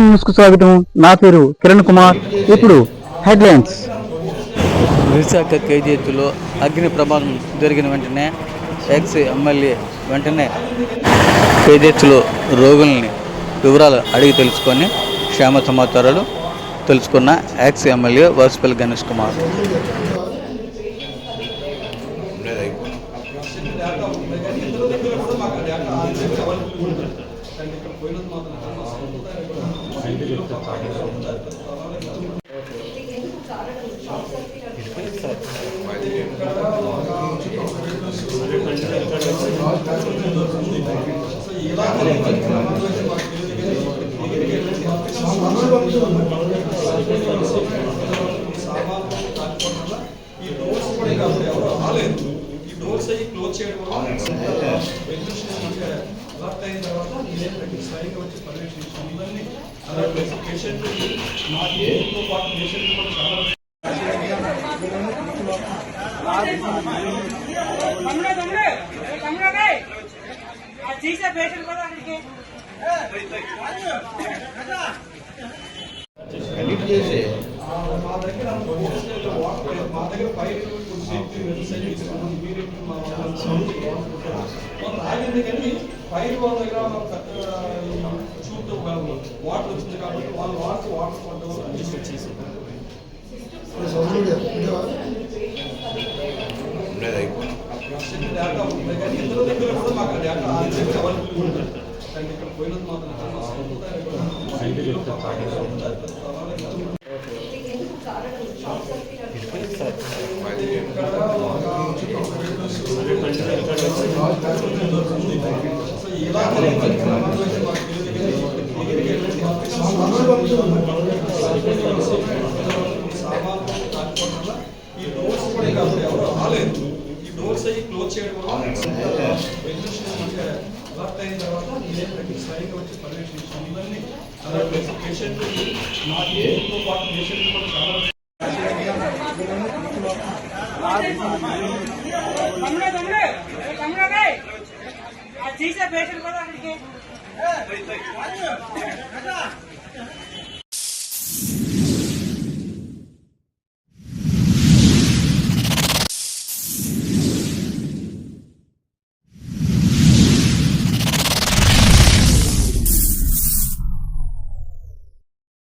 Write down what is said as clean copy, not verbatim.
News కు స్వాగతం. నా పేరు కిరణ్ కుమార్. ఇప్పుడు హెడ్లైన్స్. విశాఖ కేజీహెచ్లో అగ్ని ప్రమాదం జరిగిన వెంటనే ఎక్స్ ఎమ్మెల్యే వెంటనే కేజీహెచ్లో రోగుల్ని వివరాలు అడిగి తెలుసుకొని క్షేమ సమాచారాలు తెలుసుకున్న ex MLA Vasupalli Ganesh Kumar. Close చేయడం అలర్ట్ అయిన తర్వాత స్వయంగా వచ్చి పర్యవేక్షించాలి. అలాంటి పేషెంట్ నాతో పాటు పేషెంట్ కూడా మా దగ్గర పైరు ఆగింది కానీ పైరు వాళ్ళ దగ్గర చూపుతూ వాటర్ వచ్చింది కాబట్టి వాళ్ళు వాటర్ పడ్డ తీసుకొచ్చేసి డేటా ఉంటుంది కానీ ఇతర దగ్గర కూడా మాకు డేటా అవైలబుల్ ఉంటుంది. అండ్ ఇక్కడ పోయినది మాత్రం ఈ డోర్స్ కూడా ఎవరు రాలేదు. ఈ డోర్స్ అయ్యి క్లోజ్ చేయడం అలర్ట్ అయిన తర్వాత స్వయంగా వచ్చి పర్యవేక్షించాలి. అలాంటి పేషెంట్ నాతో పాటు పేషెంట్ కూడా చాలా పేషెంట్